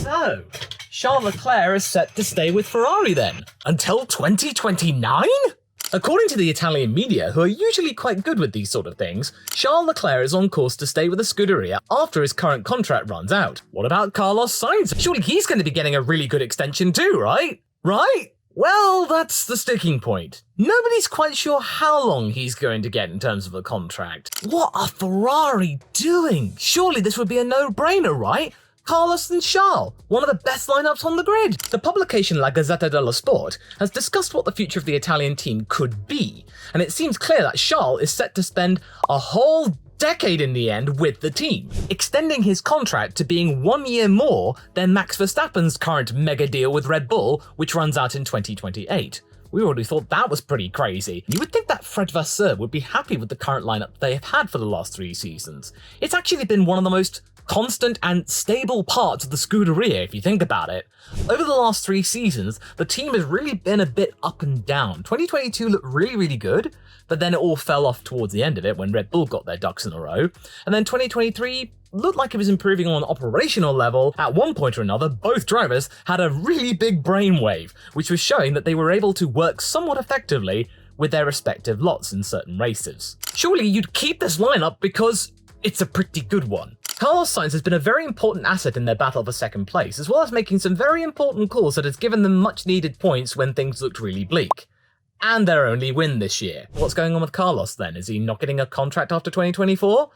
So, Charles Leclerc is set to stay with Ferrari then, until 2029? According to the Italian media, who are usually quite good with these sort of things, Charles Leclerc is on course to stay with the Scuderia after his current contract runs out. What about Carlos Sainz? Surely he's going to be getting a really good extension too, right? Right? Well, that's the sticking point. Nobody's quite sure how long he's going to get in terms of a contract. What are Ferrari doing? Surely this would be a no-brainer, right? Carlos and Charles, one of the best lineups on the grid. The publication La Gazzetta dello Sport has discussed what the future of the Italian team could be, and it seems clear that Charles is set to spend a whole decade in the end with the team, extending his contract to being 1 year more than Max Verstappen's current mega deal with Red Bull, which runs out in 2028. We already thought that was pretty crazy. You would think that Fred Vasseur would be happy with the current lineup they have had for the last 3 seasons. It's actually been one of the most constant and stable parts of the Scuderia if you think about it. Over the last 3 seasons, the team has really been a bit up and down. 2022 looked really good, but then it all fell off towards the end of it when Red Bull got their ducks in a row. And then 2023 looked like it was improving on an operational level. At one point or another, both drivers had a really big brainwave, which was showing that they were able to work somewhat effectively with their respective lots in certain races. Surely you'd keep this lineup because it's a pretty good one. Carlos Sainz has been a very important asset in their battle for second place, as well as making some very important calls that has given them much needed points when things looked really bleak. And their only win this year. What's going on with Carlos then? Is he not getting a contract after 2024?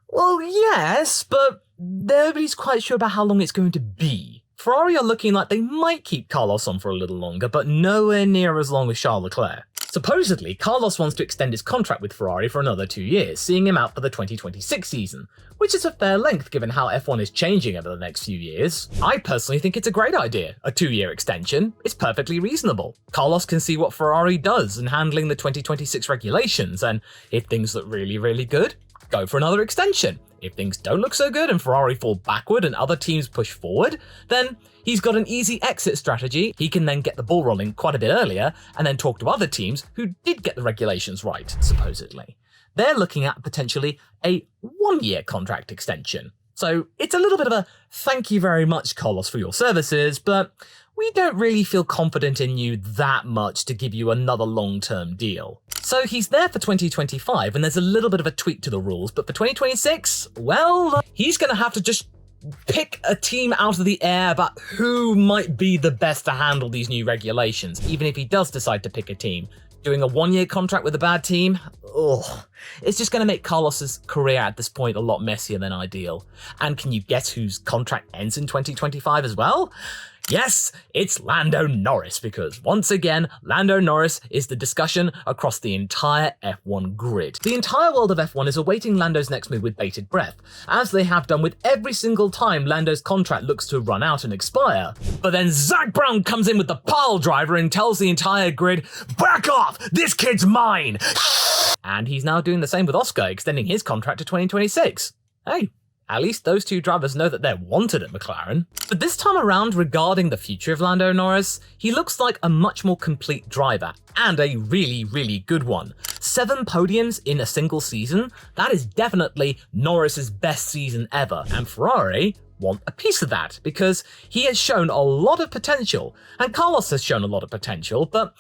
Well, yes, but nobody's quite sure about how long it's going to be. Ferrari are looking like they might keep Carlos on for a little longer, but nowhere near as long as Charles Leclerc. Supposedly, Carlos wants to extend his contract with Ferrari for another 2 years, seeing him out for the 2026 season, which is a fair length given how F1 is changing over the next few years. I personally think it's a great idea, a 2-year extension. It's perfectly reasonable. Carlos can see what Ferrari does in handling the 2026 regulations, and if things look really good, go for another extension. If things don't look so good and Ferrari fall backward and other teams push forward, then he's got an easy exit strategy. He can then get the ball rolling quite a bit earlier and then talk to other teams who did get the regulations right, supposedly. They're looking at potentially a 1-year contract extension. So it's a little bit of a thank you very much, Carlos, for your services, but we don't really feel confident in you that much to give you another long-term deal. So he's there for 2025, and there's a little bit of a tweak to the rules, but for 2026, well, he's going to have to just pick a team out of the air about who might be the best to handle these new regulations, even if he does decide to pick a team. Doing a 1-year contract with a bad team? Ugh. It's just going to make Carlos's career at this point a lot messier than ideal. And can you guess whose contract ends in 2025 as well? Yes, it's Lando Norris, because once again, Lando Norris is the discussion across the entire F1 grid. The entire world of F1 is awaiting Lando's next move with bated breath, as they have done with every single time Lando's contract looks to run out and expire. But then Zach Brown comes in with the pile driver and tells the entire grid, "Back off! This kid's mine!" And he's now doing the same with Oscar, extending his contract to 2026. Hey, at least those 2 drivers know that they're wanted at McLaren. But this time around, regarding the future of Lando Norris, he looks like a much more complete driver, and a really good one. 7 podiums in a single season, that is definitely Norris's best season ever, and Ferrari want a piece of that, because he has shown a lot of potential, and Carlos has shown a lot of potential, but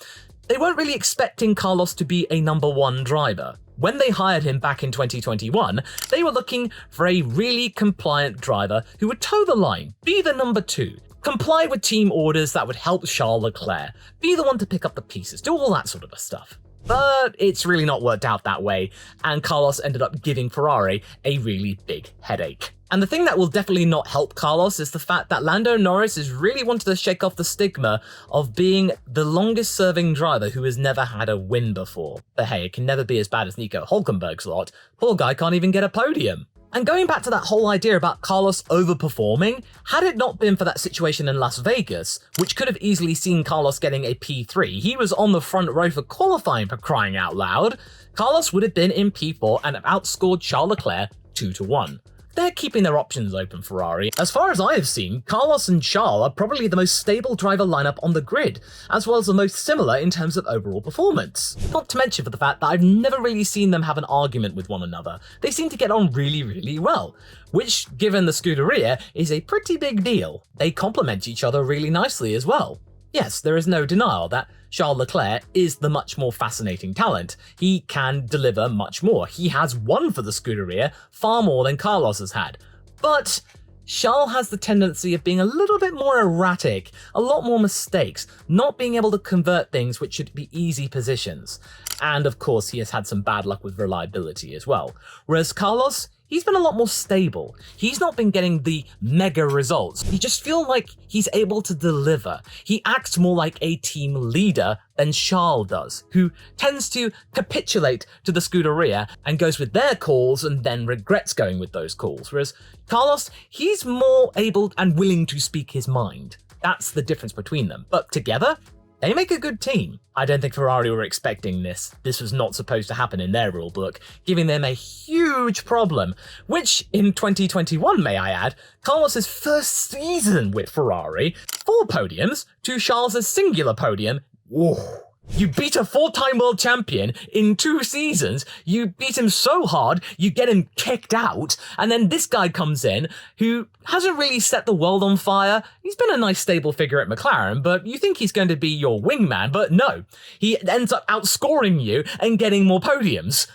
they weren't really expecting Carlos to be a number 1 driver. When they hired him back in 2021, they were looking for a really compliant driver who would toe the line, be the number 2, comply with team orders that would help Charles Leclerc, be the one to pick up the pieces, do all that sort of stuff. But it's really not worked out that way, and Carlos ended up giving Ferrari a really big headache. And the thing that will definitely not help Carlos is the fact that Lando Norris is really wanted to shake off the stigma of being the longest serving driver who has never had a win before. But hey, it can never be as bad as Nico Hülkenberg's lot. Poor guy can't even get a podium. And going back to that whole idea about Carlos overperforming, had it not been for that situation in Las Vegas, which could have easily seen Carlos getting a P3, he was on the front row for qualifying, for crying out loud, Carlos would have been in P4 and have outscored Charles Leclerc 2-1. they're keeping their options open, Ferrari. As far as I have seen, Carlos and Charles are probably the most stable driver lineup on the grid, as well as the most similar in terms of overall performance. Not to mention for the fact that I've never really seen them have an argument with one another. They seem to get on really well, which, given the Scuderia, is a pretty big deal. They complement each other really nicely as well. Yes, there is no denial that Charles Leclerc is the much more fascinating talent. He can deliver much more. He has won for the Scuderia far more than Carlos has had. But Charles has the tendency of being a little bit more erratic, a lot more mistakes, not being able to convert things which should be easy positions. And of course, he has had some bad luck with reliability as well. Whereas Carlos, he's been a lot more stable. He's not been getting the mega results. You just feel like he's able to deliver. He acts more like a team leader than Charles does, who tends to capitulate to the Scuderia and goes with their calls and then regrets going with those calls. Whereas Carlos, he's more able and willing to speak his mind. That's the difference between them. But together, they make a good team. I don't think Ferrari were expecting this. This was not supposed to happen in their rulebook, giving them a huge problem, which in 2021, may I add, Carlos's first season with Ferrari, 4 podiums to Charles's singular podium. Whoa. You beat a 4-time world champion in 2 seasons, you beat him so hard, you get him kicked out, and then this guy comes in who hasn't really set the world on fire. He's been a nice stable figure at McLaren, but you think he's going to be your wingman, but no. He ends up outscoring you and getting more podiums.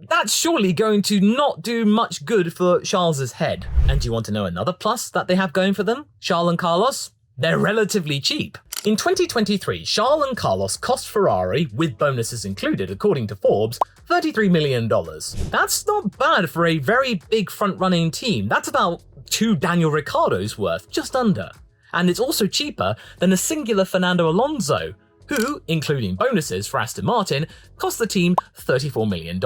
That's surely going to not do much good for Charles's head. And do you want to know another plus that they have going for them, Charles and Carlos? They're relatively cheap. In 2023, Charles and Carlos cost Ferrari, with bonuses included according to Forbes, $33 million. That's not bad for a very big front-running team. That's about 2 Daniel Ricciardo's worth, just under. And it's also cheaper than a singular Fernando Alonso, who, including bonuses for Aston Martin, cost the team $34 million.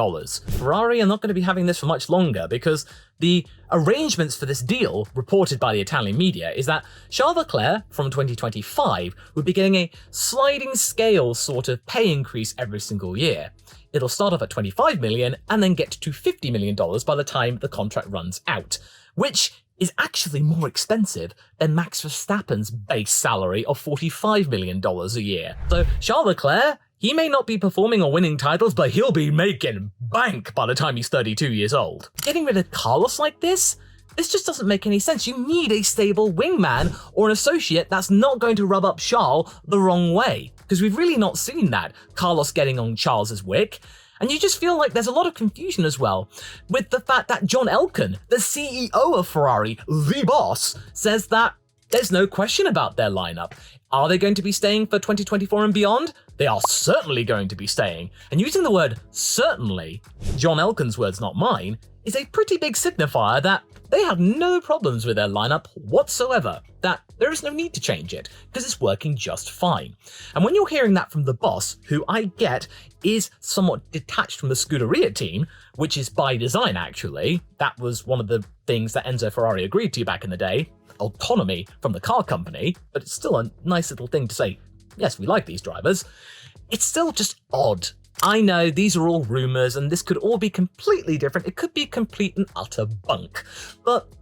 Ferrari are not going to be having this for much longer because the arrangements for this deal, reported by the Italian media, is that Charles Leclerc from 2025 would be getting a sliding scale sort of pay increase every single year. It'll start off at $25 million and then get to $50 million by the time the contract runs out, which is actually more expensive than Max Verstappen's base salary of $45 million a year. So Charles Leclerc, he may not be performing or winning titles, but he'll be making bank by the time he's 32 years old. Getting rid of Carlos like this just doesn't make any sense. You need a stable wingman or an associate that's not going to rub up Charles the wrong way, because we've really not seen that. Carlos getting on Charles's wick. And you just feel like there's a lot of confusion as well with the fact that John Elkann, the CEO of Ferrari, the boss, says that there's no question about their lineup. Are they going to be staying for 2024 and beyond? They are certainly going to be staying. And using the word certainly, John Elkann's words, not mine, is a pretty big signifier that they have no problems with their lineup whatsoever, that there is no need to change it, because it's working just fine. And when you're hearing that from the boss, who I get is somewhat detached from the Scuderia team, which is by design actually, that was one of the things that Enzo Ferrari agreed to back in the day, autonomy from the car company, but it's still a nice little thing to say, yes, we like these drivers. It's still just odd. I know these are all rumors and this could all be completely different. It could be complete and utter bunk, but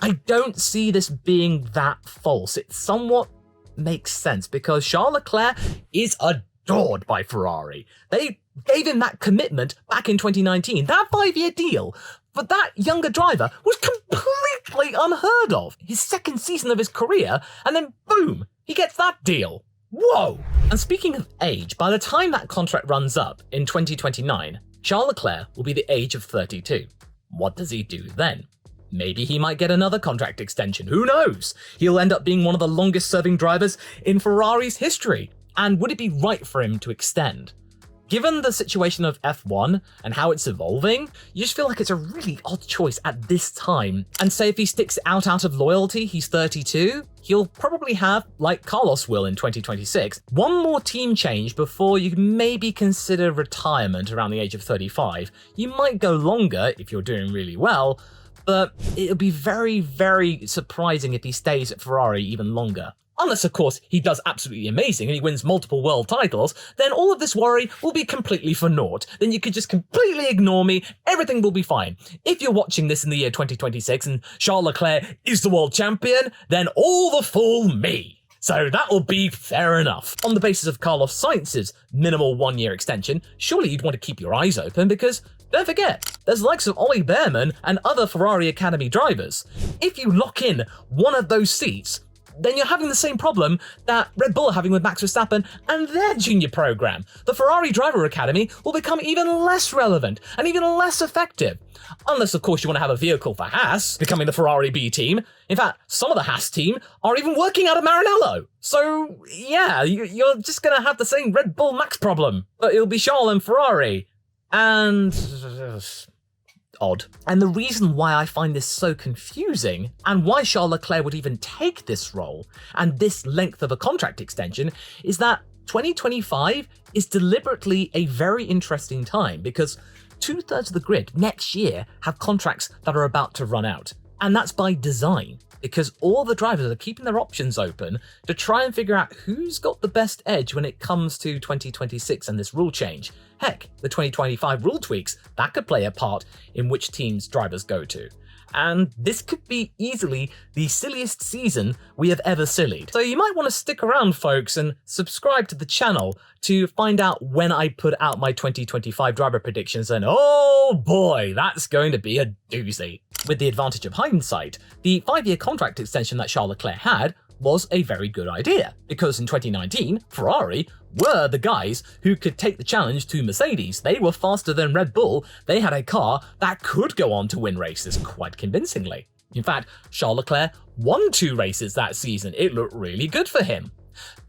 I don't see this being that false. It somewhat makes sense because Charles Leclerc is adored by Ferrari. They gave him that commitment back in 2019, that 5-year deal. But that younger driver was completely unheard of. His second season of his career, and then boom, he gets that deal. Whoa! And speaking of age, by the time that contract runs up in 2029, Charles Leclerc will be the age of 32. What does he do then? Maybe he might get another contract extension, who knows? He'll end up being one of the longest serving drivers in Ferrari's history. And would it be right for him to extend? Given the situation of F1 and how it's evolving, you just feel like it's a really odd choice at this time. And say if he sticks out of loyalty, he's 32, he'll probably have, like Carlos will in 2026, one more team change before you can maybe consider retirement around the age of 35. You might go longer if you're doing really well, but it'll be very, very surprising if he stays at Ferrari even longer. Unless, of course, he does absolutely amazing and he wins multiple world titles, then all of this worry will be completely for naught. Then you could just completely ignore me, everything will be fine. If you're watching this in the year 2026 and Charles Leclerc is the world champion, then all the fool me. So that will be fair enough. On the basis of Carlos Sainz's minimal 1-year extension, surely you'd want to keep your eyes open because, don't forget, there's the likes of Ollie Behrman and other Ferrari Academy drivers. If you lock in one of those seats, then you're having the same problem that Red Bull are having with Max Verstappen and their junior program. The Ferrari Driver Academy will become even less relevant and even less effective. Unless, of course, you want to have a vehicle for Haas, becoming the Ferrari B team. In fact, some of the Haas team are even working out of Maranello. So, yeah, you're just going to have the same Red Bull Max problem. But it'll be Charles and Ferrari. And odd. And the reason why I find this so confusing, and why Charles Leclerc would even take this role and this length of a contract extension, is that 2025 is deliberately a very interesting time because 2/3 of the grid next year have contracts that are about to run out. And that's by design, because all the drivers are keeping their options open to try and figure out who's got the best edge when it comes to 2026 and this rule change. Heck, the 2025 rule tweaks, that could play a part in which teams drivers go to. And this could be easily the silliest season we have ever sillied. So you might want to stick around, folks, and subscribe to the channel to find out when I put out my 2025 driver predictions, and oh boy, that's going to be a doozy. With the advantage of hindsight, the 5-year contract extension that Charles Leclerc had was a very good idea, because in 2019, Ferrari were the guys who could take the challenge to Mercedes. They were faster than Red Bull. They had a car that could go on to win races quite convincingly. In fact, Charles Leclerc won 2 races that season. It looked really good for him.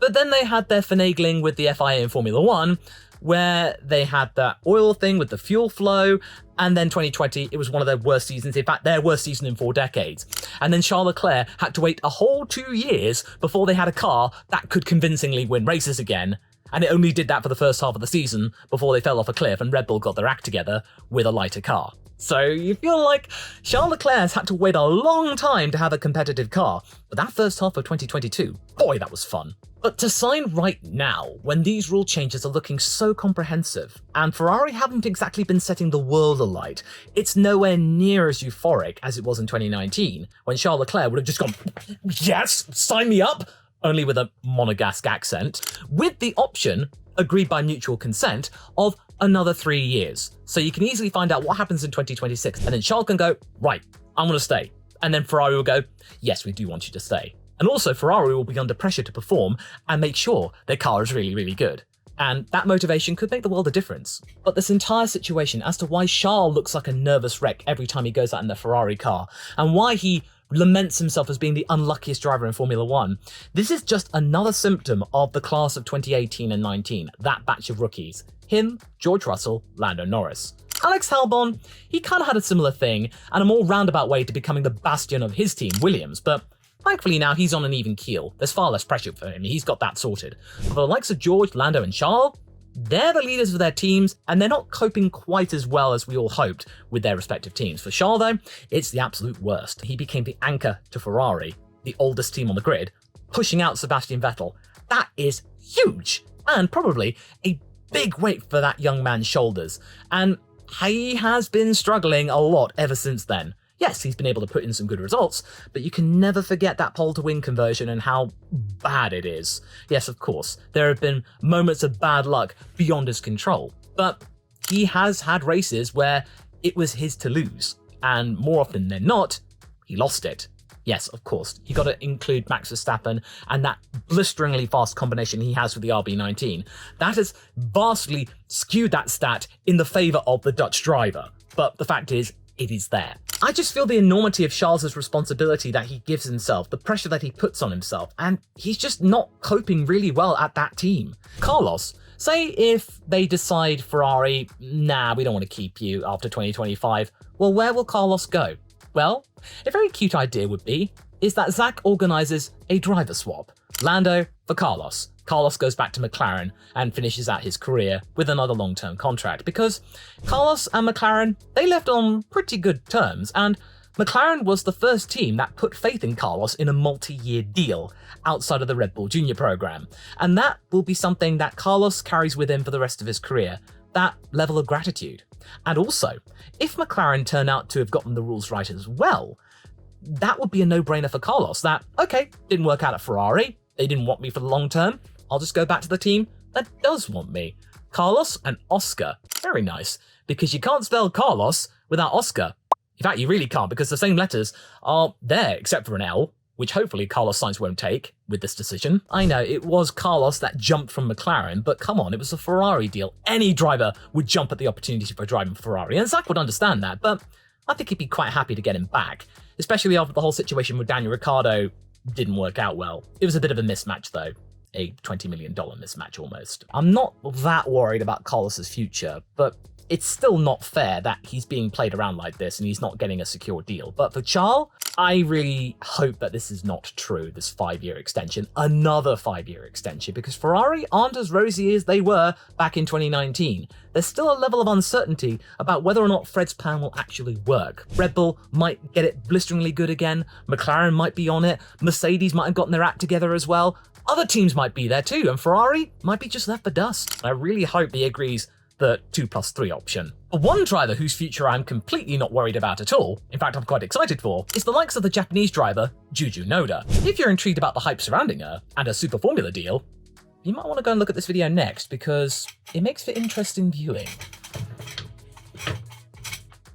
But then they had their finagling with the FIA in Formula 1, where they had that oil thing with the fuel flow, and then 2020, it was one of their worst seasons, in fact, their worst season in 4 decades. And then Charles Leclerc had to wait a whole 2 years before they had a car that could convincingly win races again. And it only did that for the first half of the season before they fell off a cliff and Red Bull got their act together with a lighter car. So you feel like Charles Leclerc has had to wait a long time to have a competitive car, but that first half of 2022, boy, that was fun. But to sign right now, when these rule changes are looking so comprehensive, and Ferrari haven't exactly been setting the world alight, it's nowhere near as euphoric as it was in 2019, when Charles Leclerc would have just gone, yes, sign me up, only with a monegasque accent, with the option, agreed by mutual consent, of another 3 years. So you can easily find out what happens in 2026, and then Charles can go, right, I'm going to stay. And then Ferrari will go, yes, we do want you to stay. And also Ferrari will be under pressure to perform and make sure their car is really, really good. And that motivation could make the world a difference. But this entire situation as to why Charles looks like a nervous wreck every time he goes out in the Ferrari car, and why he laments himself as being the unluckiest driver in Formula 1, this is just another symptom of the class of 2018 and 19, that batch of rookies. Him, George Russell, Lando Norris. Alex Albon, he kind of had a similar thing, and a more roundabout way to becoming the bastion of his team, Williams, but thankfully now he's on an even keel. There's far less pressure for him, he's got that sorted. But the likes of George, Lando and Charles, they're the leaders of their teams, and they're not coping quite as well as we all hoped with their respective teams. For Charles though, it's the absolute worst. He became the anchor to Ferrari, the oldest team on the grid, pushing out Sebastian Vettel. That is huge, and probably a big weight for that young man's shoulders. And he has been struggling a lot ever since then. Yes, he's been able to put in some good results, but you can never forget that pole to win conversion and how bad it is. Yes, of course, there have been moments of bad luck beyond his control, but he has had races where it was his to lose, and more often than not, he lost it. Yes, of course, you got to include Max Verstappen and that blisteringly fast combination he has with the RB19. That has vastly skewed that stat in the favour of the Dutch driver, but the fact is, it is there. I just feel the enormity of Charles's responsibility that he gives himself, the pressure that he puts on himself, and he's just not coping really well at that team. Carlos, say if they decide Ferrari, nah, we don't want to keep you after 2025, well, where will Carlos go? Well, a very cute idea would be, is that Zach organises a driver swap. Lando for Carlos. Carlos goes back to McLaren and finishes out his career with another long-term contract, because Carlos and McLaren, they left on pretty good terms, and McLaren was the first team that put faith in Carlos in a multi-year deal outside of the Red Bull Junior program, and that will be something that Carlos carries with him for the rest of his career, that level of gratitude. And also, if McLaren turn out to have gotten the rules right as well, that would be a no-brainer for Carlos, that, okay, didn't work out at Ferrari, they didn't want me for the long term, I'll just go back to the team that does want me. Carlos and Oscar, very nice, because you can't spell Carlos without Oscar. In fact, you really can't, because the same letters are there, except for an L, which hopefully Carlos Sainz won't take with this decision. I know, it was Carlos that jumped from McLaren, but come on, it was a Ferrari deal. Any driver would jump at the opportunity for driving Ferrari, and Zach would understand that, but I think he'd be quite happy to get him back, especially after the whole situation with Daniel Ricciardo didn't work out well. It was a bit of a mismatch, though. A $20 million mismatch, almost. I'm not that worried about Carlos's future, but it's still not fair that he's being played around like this and he's not getting a secure deal. But for Charles, I really hope that this is not true, this 5-year extension, another 5-year extension, because Ferrari aren't as rosy as they were back in 2019. There's still a level of uncertainty about whether or not Fred's plan will actually work. Red Bull might get it blisteringly good again, McLaren might be on it, Mercedes might have gotten their act together as well, other teams might be there too, and Ferrari might be just left for dust. I really hope he agrees the 2+3 option. But one driver whose future I'm completely not worried about at all, in fact I'm quite excited for, is the likes of the Japanese driver Juju Noda. If you're intrigued about the hype surrounding her and her Super Formula deal, you might want to go and look at this video next because it makes for interesting viewing.